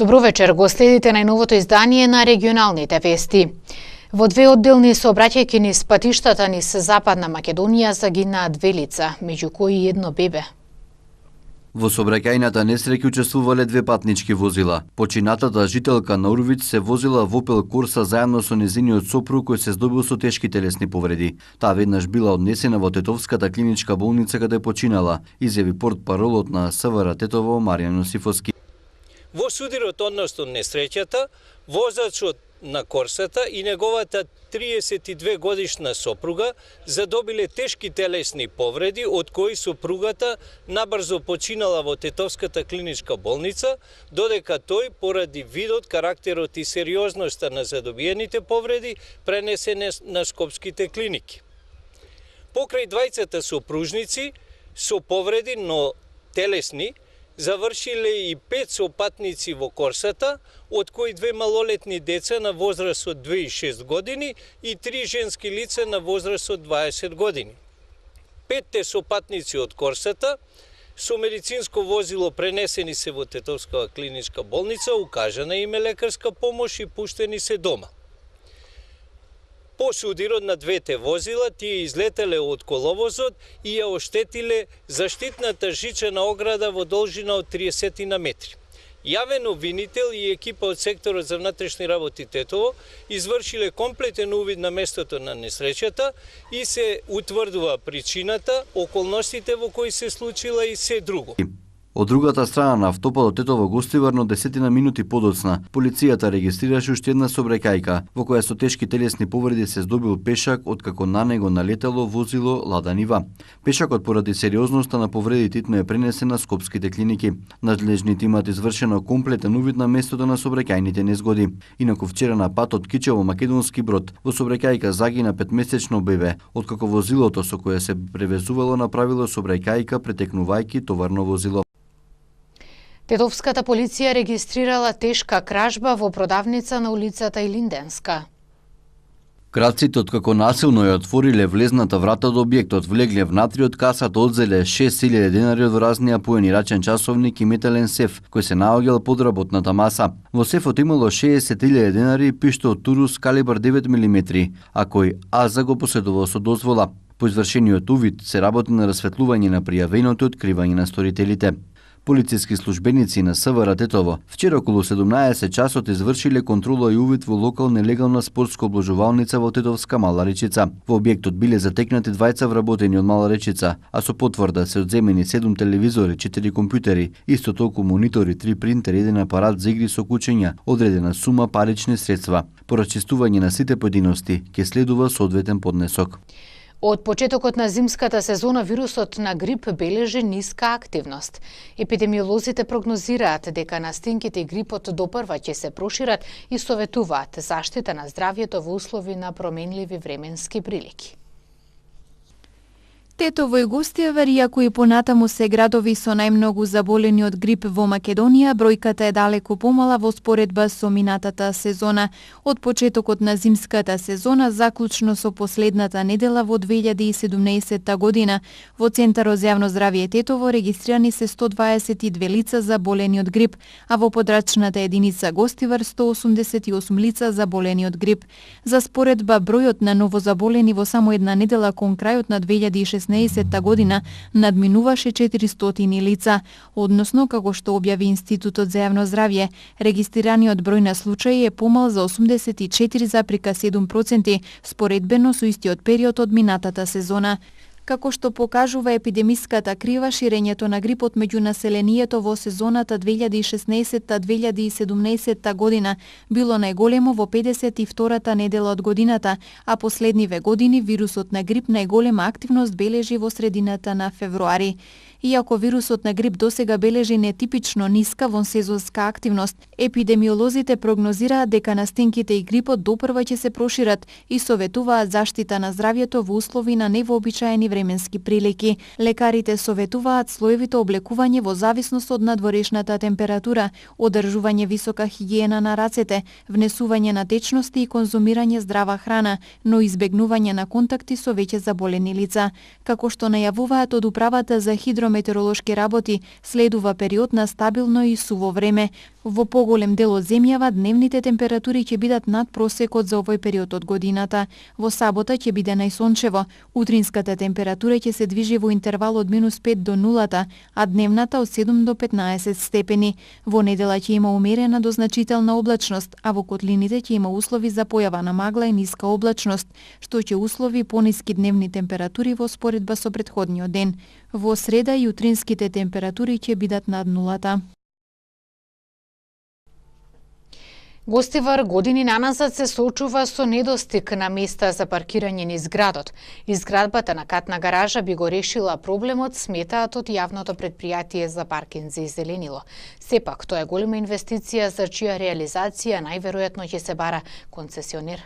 Добро вечер, го следите најновото издание на регионалните вести. Во две одделни сообраќајки низ патиштата низ Западна Македонија загинаа две лица, меѓу кои едно бебе. Во сообраќајната несреќа учествувале две патнички возила. Починатата жителка на Урвиц се возила во Opel Corsa заедно со незиниот сопруг кој се здобил со тешки телесни повреди. Таа веднаш била однесена во Тетовската клиничка болница каде починала, изјави портпаролот на СВР Тетово Маријан Јосифовски. Во судирот односно несреќата, возачот на Корсата и неговата 32 годишна сопруга задобиле тешки телесни повреди, од кои сопругата набрзо починала во Тетовската клиничка болница, додека тој, поради видот, карактерот и сериозноста на задобиените повреди, пренесене на скопските клиники. Покрај двајцата сопружници со повреди, но телесни, завршиле и 5 сопатници во Корсата, од кои 2 малолетни деца на возраст од 2 и 6 години и 3 женски лица на возраст од 20 години. 5 сопатници од Корсата со медицинско возило пренесени се во Тетовска клиничка болница, укажана им е лекарска помош и пуштени се дома. По судирот на двете возила, тие излетеле од коловозот и ја оштетиле заштитната жичена ограда во должина од 30 на метри. Јавен обвинител и екипа од секторот за внатрешни работи Тетово извршиле комплетен увид на местото на несреќата и се утврдува причината, околностите во кои се случила и се друго. Од другата страна на автопатот Тетово Гостивар, но 10 минути подоцна, полицијата регистрираше уште една сообраќајка, во која со тешки телесни повреди се здобил пешак, откако на него налетело возило Лада Нива. Пешакот поради сериозноста на повредите итно е пренесен на скопските клиники. Надлежните имаат извршено комплетен увид на местото на сообраќајните незгоди. Инаку вчера на патот Кичево Македонски Брод во сообраќајка загина 5-месечно бебе, откако возилото со кое се превезувало направило сообраќајка претекнувајќи товарно возило. Тетовската полиција регистрирала тешка кражба во продавница на улицата Илинденска. Крадците откако насилно ја отвориле влезната врата до објектот, влегле внатри од касата, одзеле 6000 денари од вразни апоени, рачен часовник и метален сеф, кој се наоѓал под работната маса. Во сефот имало 60.000 денари и пиштол Турус калибар 9 мм, а кој АЗА го поседувал со дозвола. По извршениот увид се работи на расветлување на пријавеното и откривање на сторителите. Полициски службеници на СВР Тетово вчера околу 17 часот извршиле контрола и увид во локал нелегална спортска обложувалница во Тетовска Мала Речица. Во објектот биле затекнати двајца вработени од Мала Речица, а со потврда се одземени 7 телевизори, 4 компјутери, исто толку монитори, 3 принтери, 1 апарат за игри со кучиња, одредена сума парични средства. По расчистување на сите поединости ќе следува соодветен поднесок. Од почетокот на зимската сезона вирусот на грип бележи ниска активност. Епидемиолозите прогнозираат дека настинките и грипот допрва ќе се прошират и советуваат заштита на здравјето во услови на променливи временски прилики. Тетово и Гостивар, иако и понатаму се градови со најмногу заболени од грип во Македонија, бројката е далеку помала во споредба со минатата сезона. Од почетокот на зимската сезона, заклучно со последната недела во 2017 година, во Центарот за јавно здравје Тетово регистрирани се 122 лица заболени од грип, а во подрачната единица Гостивар 188 лица заболени од грип. За споредба, бројот на новозаболени во само една недела кон крајот на 2016 година надминуваше 400 лица, односно, како што објави Институтот за јавно здравје, регистрираниот број на случаи е помал за 84,7% споредбено со истиот период од минатата сезона. Како што покажува епидемиската крива, ширењето на грипот меѓу населението во сезоната 2016-2017 година било најголемо во 52-та недела од годината, а последниве години вирусот на грип најголема активност бележи во средината на февруари. Иако вирусот на грип досега бележи нетипично ниска вонсезонска активност, епидемиолозите прогнозираат дека настинките и грипот допрва ќе се прошират и советуваат заштита на здравјето во услови на невообичаени временски прилики. Лекарите советуваат слоевито облекување во зависност од надворешната температура, одржување висока хигиена на рацете, внесување на течности и конзумирање здрава храна, но избегнување на контакти со веќе заболени лица. Како што најавуваат од управата за хидрометеоролошки работи, следува период на стабилно и суво време. Во поголем дел од земјава дневните температури ќе бидат над просекот за овој период од годината. Во сабота ќе биде најсончево. Утринската температура ќе се движи во интервал од -5 до 0, а дневната од 7 до 15 степени. Во недела ќе има умерена до значителна облачност, а во котлините ќе има услови за појава на магла и ниска облачност, што ќе услови пониски дневни температури во споредба со претходниот ден. Во среда и утринските температури ќе бидат над нулата. Гостивар години наназад се соочува со недостиг на места за паркирање низ градот. Изградбата на катна гаража би го решила проблемот, сметаат од јавното претпријатие за паркинзи Зеленило. Сепак, тоа е голема инвестиција за чија реализација најверојатно ќе се бара концесионер.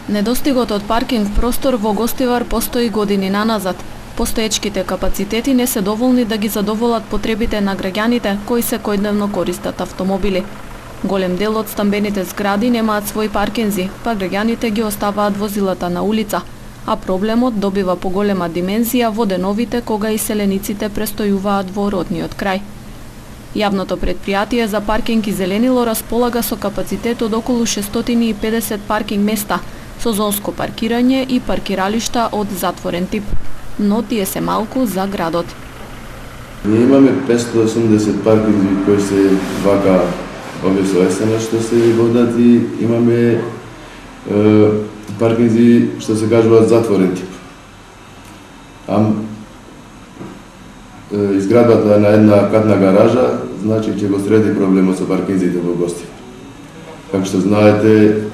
Недостигот од паркинг простор во Гостивар постои години наназад. Постоечките капацитети не се доволни да ги задоволат потребите на граѓаните кои секојдневно користат автомобили. Голем дел од стамбените згради немаат своји паркинзи, па граѓаните ги оставаат возилата на улица, а проблемот добива поголема димензија во деновите кога иселениците престојуваат во родниот крај. Јавното претпријатие за паркинг и Зеленило располага со капацитет од околу 650 паркинг места, со зонско паркирање и паркиралишта од затворен тип, но тие се малку за градот. Ние имаме 580 паркинзи кои се вака овие со есена што се водат и имаме паркинзи што се кажуваат затворен тип. Изградбата на една катна гаража значи ќе го среди проблемот со паркинзите во Гостивар. Како што знаете,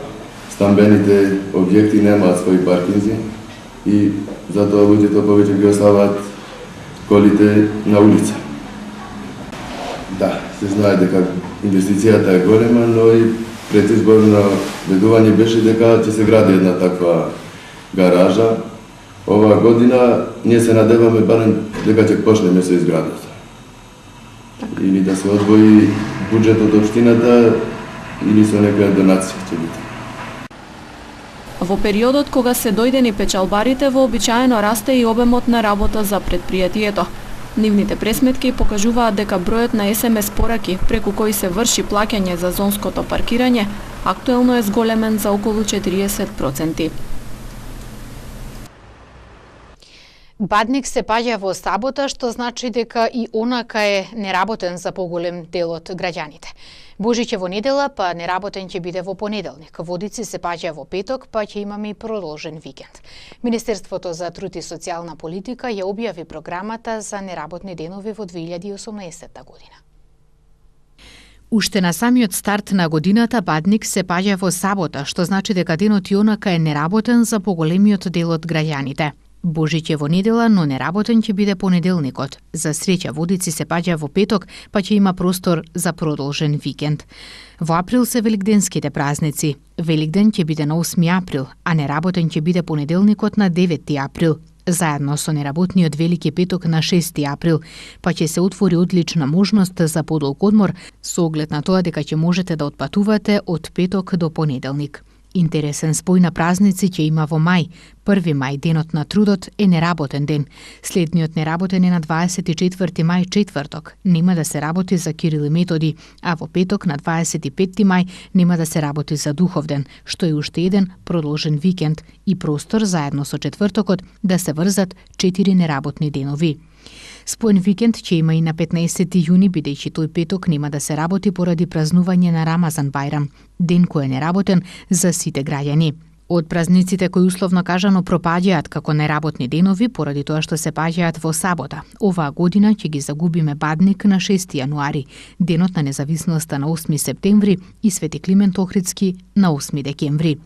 стамбените објекти немаат своји паркинзи и затоа луѓето повеќе ги оставаат колите на улица. Да, се знае дека инвестицијата е голема, но и предизборно ведување беше дека ќе се гради една таква гаража. Оваа година ние се надеваме барем дека ќе почнеме со изградата. Или да се одвои буџет од општината или со некоја донација ќе биде. Во периодот кога се дојдени печалбарите, вообичаено расте и обемот на работа за претпријатието. Нивните пресметки покажуваат дека бројот на СМС пораки преку кои се врши плаќање за зонското паркирање актуелно е зголемен за околу 40%. Бадник се паѓа во сабота, што значи дека и онака е неработен за поголем дел од граѓаните. Божиќе во недела, па неработен ќе биде во понеделник. Водици се паѓа во петок, па ќе имаме и продолжен викенд. Министерството за труд и социјална политика ја објави програмата за неработни денови во 2018 година. Уште на самиот старт на годината Бадник се паѓа во сабота, што значи дека денот и онака е неработен за поголемиот дел од граѓаните. Божиќе во недела, но неработен ќе биде понеделникот. За среќа Водици се паѓа во петок, па ќе има простор за продолжен викенд. Во април се великденските празници. Великден ќе биде на 8 април, а неработен ќе биде понеделникот на 9 април. Заедно со неработниот Велики петок на 6 април, па ќе се отвори одлична можност за подолг одмор со оглед на тоа дека ќе можете да отпатувате од петок до понеделник. Интересен спој на празници ќе има во мај. 1 мај, денот на трудот, е неработен ден. Следниот неработен е на 24 мај, четврток. Нема да се работи за Кирил и Методи, а во петок на 25 мај нема да се работи за Духовден, што е уште еден продолжен викенд и простор заедно со четвртокот да се врзат 4 неработни денови. Споен викенд ќе има и на 15 јуни, бидејќи тој петок нема да се работи поради празнување на Рамазан Бајрам, ден кој е неработен за сите граѓани. Од празниците кои условно кажано пропаѓаат како неработни денови поради тоа што се паѓаат во сабота, оваа година ќе ги загубиме Бадник на 6 јануари, денот на независноста на 8 септември и Свети Климент Охридски на 8 декември.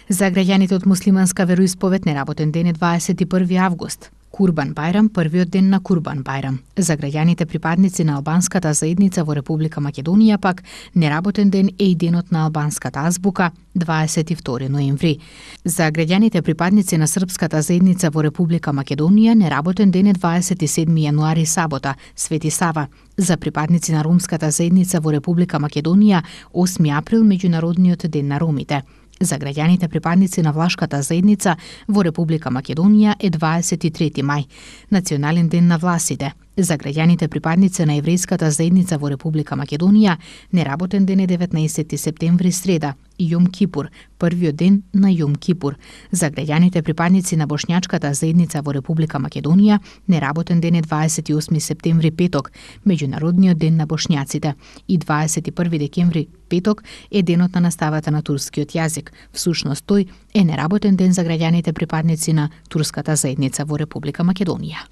За граѓаните од муслиманска вероисповед неработен ден е 21 август. Курбан Бајрам, првиот ден на Курбан Бајрам. За граѓаните припадници на албанската заедница во Република Македонија пак неработен ден е и денот на албанската азбука, 22 ноември. За граѓаните припадници на српската заедница во Република Македонија неработен ден е 27 јануари, сабота, Свети Сава. За припадници на ромската заедница во Република Македонија 8 април, меѓународниот ден на ромите. За граѓаните припадници на влашката заедница во Република Македонија е 23 мај, национален ден на власите. За граѓаните припадници на еврејската заедница во Република Македонија, неработен ден е 19 септември среда и Јом Кипур, првиот ден на Јом Кипур. За граѓаните припадници на бошњачката заедница во Република Македонија, неработен ден е 28 септември петок, меѓународниот ден на бошњаците, и 21 декември петок е денот на наставата на турскиот јазик. Всушност тој е неработен ден за граѓаните припадници на турската заедница во Република Македонија.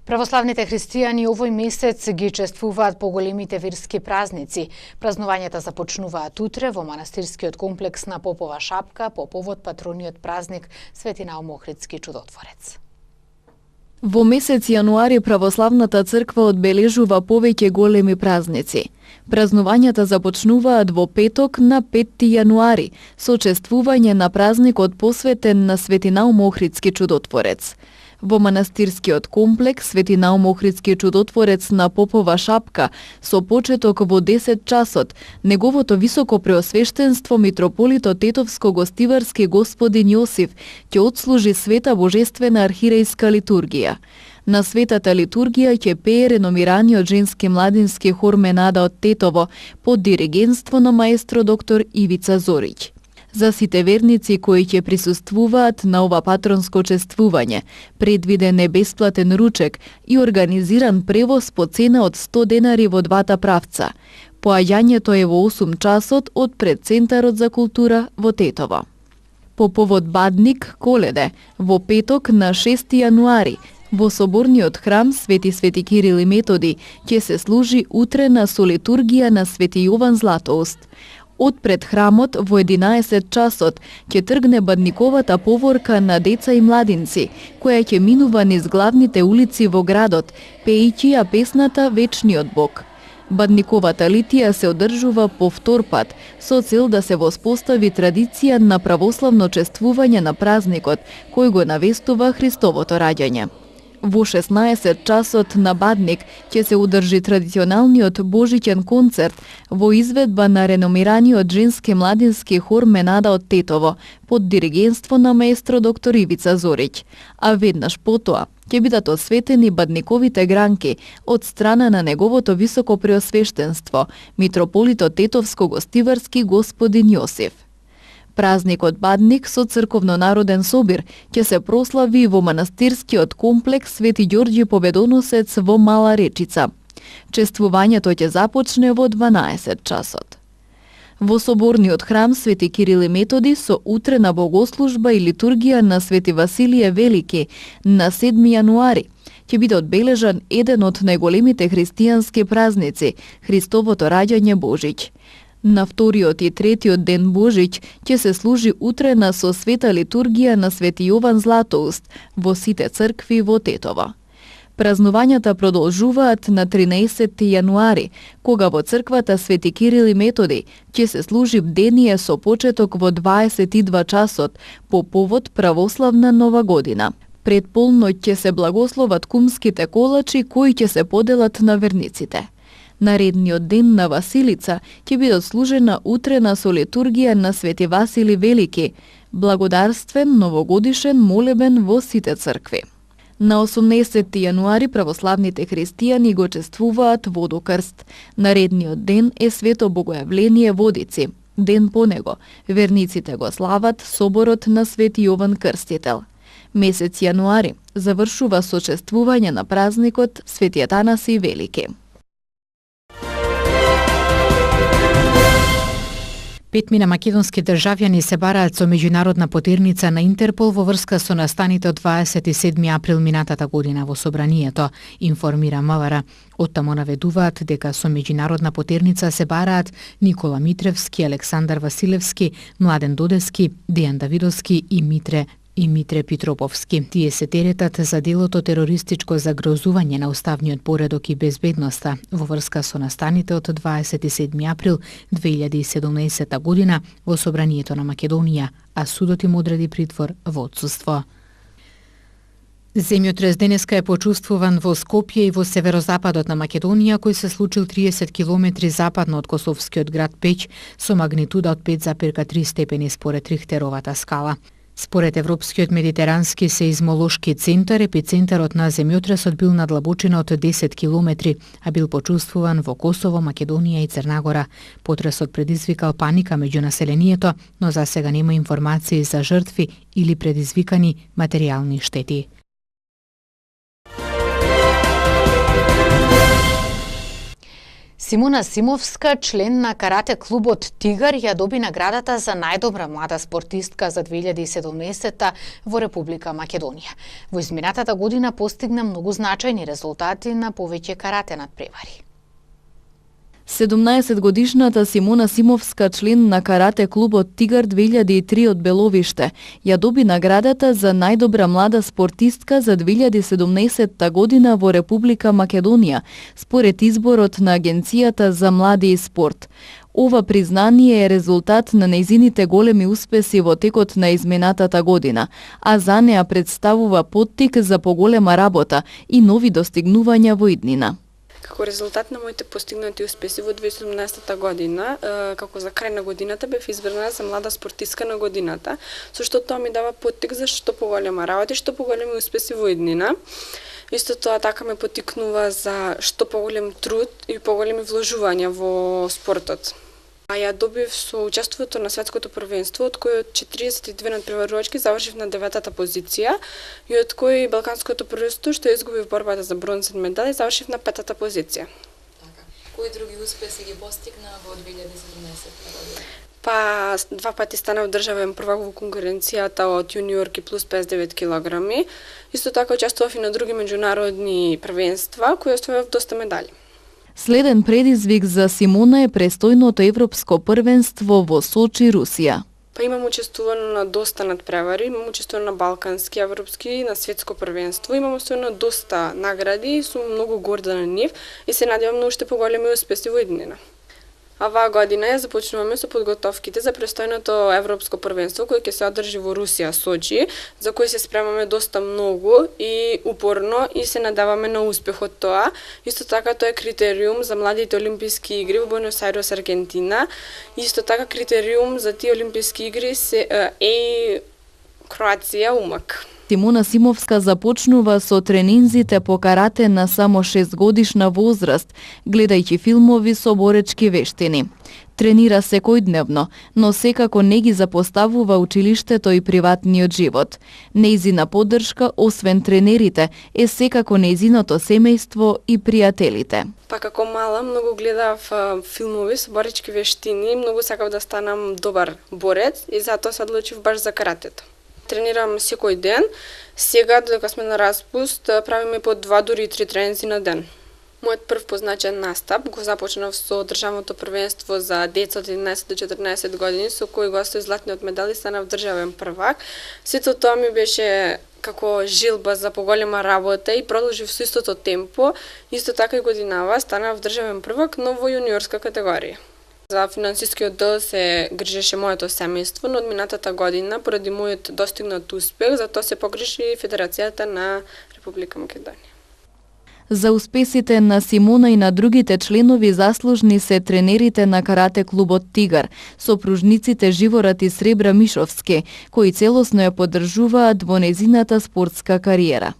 Православните христијани овој месец ги чествуваат поголемите верски празници. Празнувањата започнуваат утре во манастирскиот комплекс на Попова шапка по повод патрониот празник Свети Наум Охридски чудотворец. Во месец јануари православната црква одбележува повеќе големи празници. Празнувањата започнуваат во петок на 5 јануари со чествување на празникот посветен на Свети Наум Охридски чудотворец. Во манастирскиот комплекс Свети Наум Охридски чудотворец на Попова шапка со почеток во 10 часот, неговото високо преосвештенство митрополитот Тетовско-гостиварски господин Јосиф ќе отслужи света божествена архирејска литургија. На светата литургија ќе пее реномираниот женски младински хор Менада од Тетово под диригентство на маестро доктор Ивица Зориќ. За сите верници кои ќе присуствуваат на ова патронско чествување, предвиден е бесплатен ручек и организиран превоз по цена од 100 денари во двата правца. Поаѓањето е во 8 часот од пред Центарот за култура во Тетово. По повод Бадник Коледе, во петок на 6 јануари, во соборниот храм Свети Кирил и Методи ќе се служи утрена со литургија на Свети Јован Златоуст. Од пред храмот во 11 часот ќе тргне бадниковата поворка на деца и младинци, која ќе минува низ главните улици во градот, пејќи ја песната Вечниот Бог. Бадниковата литија се одржува по втор пат, со цел да се воспостави традиција на православно чествување на празникот, кој го навестува Христовото раѓање. Во 16 часот на Бадник ќе се одржи традиционалниот божиќен концерт во изведба на реномираниот женски младински хор Менада од Тетово под диригентство на маестро доктор Ивица Зориќ, а веднаш потоа ќе бидат осветени бадниковите гранки од страна на неговото високо преосвештенство, митрополитот Тетовско-гостиварски господин Јосиф. Празникот Бадник со црковно-народен собир ќе се прослави во манастирскиот комплекс Свети Ѓорѓи Победоносец во Мала Речица. Чествувањето ќе започне во 12 часот. Во соборниот храм Свети Кирил и Методи со утрена богослужба и литургија на Свети Василије Велики на 7 јануари ќе биде одбележан еден од најголемите христијански празници – Христовото раѓање Божиќ. На вториот и третиот ден Божиќ ќе се служи утрена со света литургија на Свети Јован Златоуст во сите цркви во Тетово. Празнувањата продолжуваат на 13 јануари, кога во црквата Свети Кирил и Методи ќе се служи бдение со почеток во 22 часот по повод православна Нова година. Пред полноќ ќе се благословат кумските колачи кои ќе се поделат на верниците. Наредниот ден на Василица ќе биде служена утрена со литургија на Свети Васили Велики, благодарствен новогодишен молебен во сите цркви. На 18 јануари православните христијани го чествуваат Водокрст. Наредниот ден е Свето Богојавление Водици. Ден по него верниците го слават соборот на Свети Јован Крстител. Месец јануари завршува со чествување на празникот Свети Атанаси Велики. 5 македонски државјани се бараат со меѓународна потерница на Интерпол во врска со настаните од 27 април минатата година во собранието, информира МВР. Оттаму наведуваат дека со меѓународна потерница се бараат Никола Митревски, Александар Василевски, Младен Додески, Дејан Давидовски и Митре Питроповски. Тие се теретат за делото терористичко загрозување на уставниот поредок и безбедноста во врска со настаните од 27 април 2017 година во собранието на Македонија, а судот им одреди притвор во отсуство. Земјотрес денеска е почувствуван во Скопје и во северозападот на Македонија, кој се случил 30 километри западно од косовскиот град Пеќ со магнитуда од 5,3 степени според Рихтеровата скала. Според Европскиот медитерански сеизмолошки центар, епицентарот на земјотресот бил на длабочина од 10 километри, а бил почувствуван во Косово, Македонија и Црнагора. Потресот предизвикал паника меѓу населението, но за сега нема информации за жртви или предизвикани материјални штети. Симона Симовска, член на карате клубот Тигар, ја доби наградата за најдобра млада спортистка за 2017 во Република Македонија. Во изминатата година постигна многу значајни резултати на повеќе карате надпревари. 17-годишната Симона Симовска, член на карате клубот Тигар 2003 од Беловиште, ја доби наградата за најдобра млада спортистка за 2017 година во Република Македонија, според изборот на Агенцијата за млади и спорт. Ова признание е резултат на нејзините големи успеси во текот на изминатата година, а за неа представува поттик за поголема работа и нови достигнувања во иднина. Како резултат на моите постигнати успеси во 2017 година, како за крај на годината бев избрана за млада спортистка на годината, со што тоа ми дава поттик за што поголема работа и што поголеми успеси во иднина. Исто тоа така ме поттикнува за што поголем труд и поголеми вложувања во спортот. А ја добив со учеството на светското првенство, од кој од 42 надпреварувачки завршив на 9-та позиција и од кој Балканското првенство што изгубив борбата за бронзен медал и завршив на 5-та позиција. Така. Кои други успеси ги постигна во 2017 година? Па, 2 пати станав државен првак во конкуренцијата од јуниорки плюс 59 килограми. Исто така учествував и на други меѓународни првенства, кои освојав доста медали. Следен предизвик за Симона е престојното европско првенство во Сочи, Русија. Па имам учествувано на доста надпревари, имам учествувано на балкански, европски, на светско првенство, имам освоено доста награди и сум многу горда на нив и се надевам на уште поголеми успеси во иднина. А оваа година ја започнуваме со подготовките за престојното европско првенство кој ќе се одржи во Русија, Сочи, за кој се спремаме доста многу и упорно и се надаваме на успех од тоа. Исто така тоа е критериум за младите олимписки игри во Буенос Ајрес, Аргентина. Исто така критериум за тие олимписки игри е Кроација, Умак. Симона Симовска започнува со тренинзите по карате на само 6 годишна возраст, гледајќи филмови со боречки вештини. Тренира секојдневно, но секако не ги запоставува училиштето и приватниот живот. Нејзина поддршка, освен тренерите, е секако нејзиното семејство и пријателите. Па како мала многу гледав филмови со боречки вештини, многу сакав да станам добар борец и затоа се одлучив баш за каратето. Тренирам секој ден. Сега, додека сме на распуст, правиме по 2 дури и 3 тренинзи на ден. Мојот прв позначен настап го започнав со државното првенство за деца од 11 до 14 години, со кој го освоив златниот медал и станав државен првак. Сето тоа ми беше како жилба за поголема работа и продолжив со истото темпо. Исто така и годинава станав државен првак, но во јуниорска категорија. За финансискиот дел се грижеше моето семејство, но од минатата година, поради мојот достигнат успех, затоа се погрижи Федерацијата на Република Македонија. За успесите на Симона и на другите членови заслужни се тренерите на карате клубот Тигар, сопружниците Живорат и Сребра Мишовски, кои целосно ја поддржуваат во нејзината спортска кариера.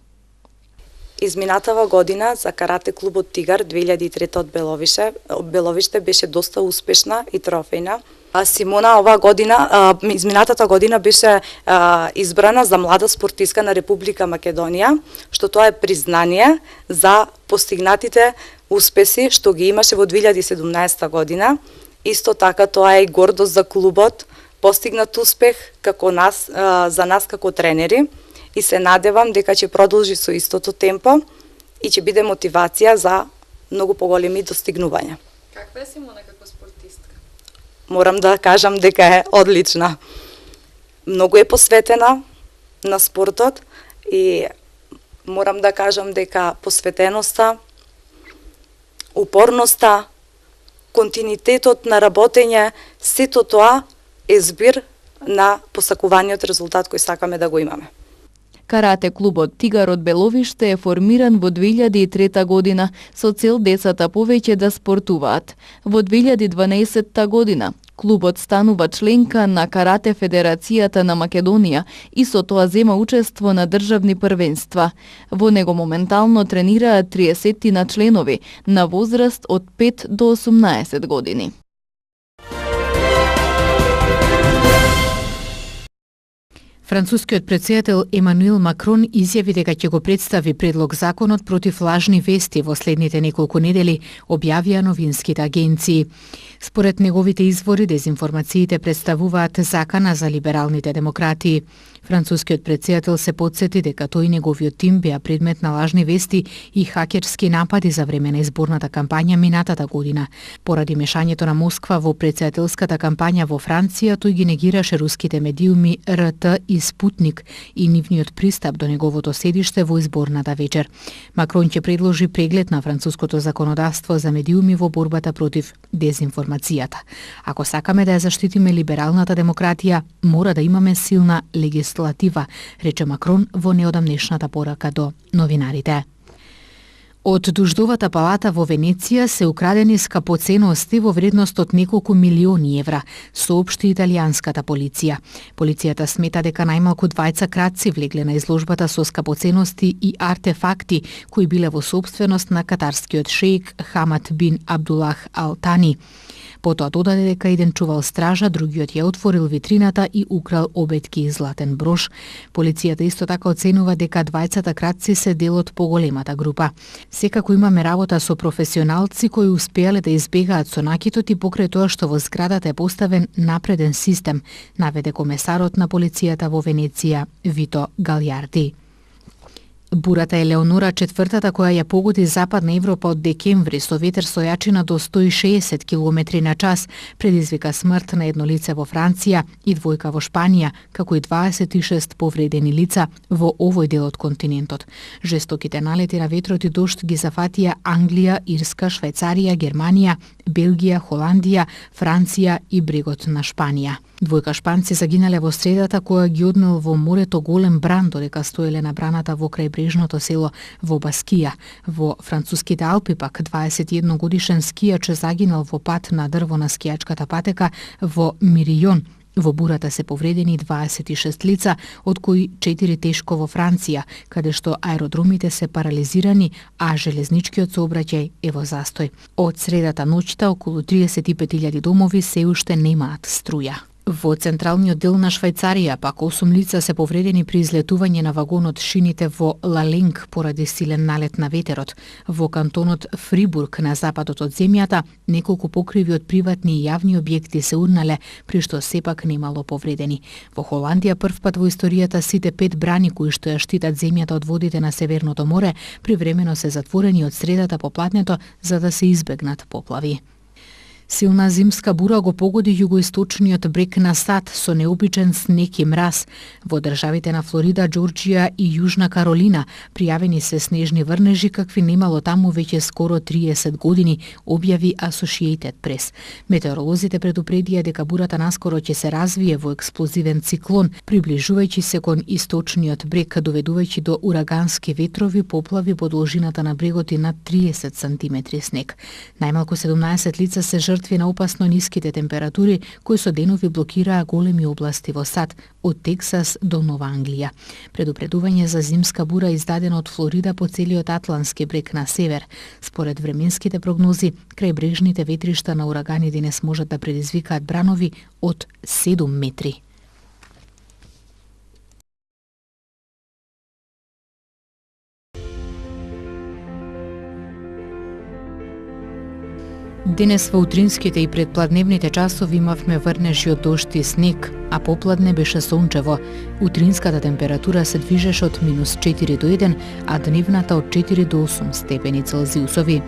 Изминатава година за карате клубот Тигар 2003 од Беловиште беше доста успешна и трофејна. А Симона оваа година, изминатата година беше избрана за млада спортистка на Република Македонија, што тоа е признание за постигнатите успеси што ги имаше во 2017 година. Исто така тоа е и гордост за клубот, постигнат успех како нас, за нас како тренери. И се надевам дека ќе продолжи со истото темпо и ќе биде мотивација за многу поголеми достигнувања. Каква е Симона како спортистка? Морам да кажам дека е одлична. Многу е посветена на спортот и морам да кажам дека посветеноста, упорноста, континуитетот на работење, сето тоа е збир на посакуваниот резултат кој сакаме да го имаме. Карате клубот Тигар од Беловиште е формиран во 2003 година со цел децата повеќе да спортуваат. Во 2012 година Клубот станува членка на Карате Федерацијата на Македонија и со тоа зема учество на државни првенства. Во него моментално тренираат 30 на членови на возраст од 5 до 18 години. Францускиот претседател Емануел Макрон изјави дека ќе го представи предлог законот против лажни вести во следните неколку недели, објавија новинските агенции. Според неговите извори, дезинформациите представуваат закана за либералните демократи. Францускиот претседател се потсети дека тој и неговиот тим беа предмет на лажни вести и хакерски напади за време на изборната кампања минатата година. Поради мешањето на Москва во претседателската кампања во Франција, тој ги негираше руските медиуми РТ и Спутник и нивниот пристап до неговото седиште во изборната вечер. Макрон ќе предложи преглед на француското законодавство за медиуми во борбата против дезинформацијата. Ако сакаме да ја заштитиме либералната демократија, мора да имаме силна легислатива, рече Макрон во неодамнешната порака до новинарите. Од Дуждовата палата во Венеција се украдени скапоценности во вредност од неколку милиони евра, соопшти италијанската полиција. Полицијата смета дека најмалку 20 крадци влегле на изложбата со скапоценности и артефакти кои биле во собственост на катарскиот шеик Хамад бин Абдулах Ал Тани. Потоа додаде дека еден чувал стража, другиот ја отворил витрината и украл обетки и златен брош. Полицијата исто така оценува дека 20 крадци се дел од поголемата група. Секако имаме работа со професионалци кои успеале да избегаат сонакитот и покрај тоа што во зградата е поставен напреден систем, наведе комесарот на полицијата во Венеција Вито Галјарди. Бурата Елеонора четвртата која ја погоди Западна Европа од декември со ветер со јачина до 160 км на час предизвика смрт на едно лице во Франција и двојка во Шпанија, како и 26 повредени лица во овој дел од континентот. Жестоките налети на ветрот и дожд ги зафатија Англија, Ирска, Швајцарија, Германија, Белгија, Холандија, Франција и брегот на Шпанија. Двојка шпанци загинале во средата која ги однел во морето голем бран додека стоеле на браната во крајбрежното село во Баскија. Во француските Алпи пак 21 годишен скијач загинал во пат на дрво на скијачката патека во Миријон. Во бурата се повредени 26 лица, од кои 4 тешко во Франција, каде што аеродромите се парализирани, а железничкиот сообраќај е во застој. Од средата ноќта околу 35.000 домови се уште немаат струја. Во централниот дел на Швајцарија пак 8 лица се повредени при излетување на вагон од шините во Лаленг поради силен налет на ветерот. Во кантонот Фрибург на западот од земјата неколку покриви од приватни и јавни објекти се урнале, при што сепак немало повредени. Во Холандија првпат во историјата сите 5 брани кои што ја штитат земјата од водите на Северното море привремено се затворени од средата по платнето за да се избегнат поплави. Силна зимска бура го погоди југоисточниот брег на САД со необичен снег и мраз. Во државите на Флорида, Џорџија и Јужна Каролина пријавени се снежни врнежи какви немало таму веќе скоро 30 години, објави Associated Press. Метеоролозите предупредија дека бурата наскоро ќе се развие во експлозивен циклон, приближувајќи се кон источниот брег, доведувајќи до урагански ветрови, поплави по должината на брегот и над 30 сантиметри снег. Најмалку 17 лица се жртви на опасно ниските температури кои со денови блокираа големи области во САД, од Тексас до Нова Англија. Предупредување за зимска бура издадено од Флорида по целиот Атлантски брег на север. Според временските прогнози, крајбрежните ветришта на урагани денес можат да предизвикаат бранови од 7 метри. Денес во утринските и предпладневните часови имавме врнежи од дожд и снег, а попладне беше сончево. Утринската температура се движеше од -4 до 1, а дневната од 4 до 8 степени Целзиусови.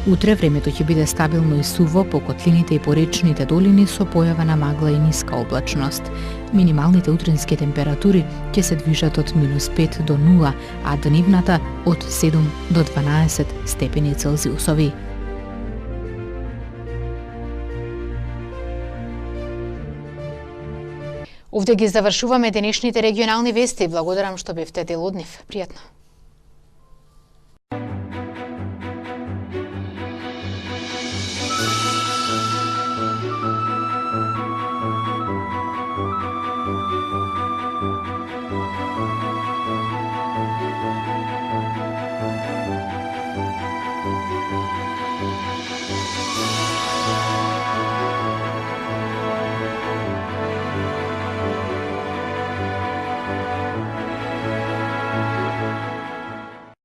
Утре времето ќе биде стабилно и суво по котлините и по речните долини со појава на магла и ниска облачност. Минималните утрински температури ќе се движат од -5 до 0, а дневната од 7 до 12 степени Целзиусови. Овде ги завршуваме денешните регионални вести. Благодарам што бевте дел од нив. Пријатно.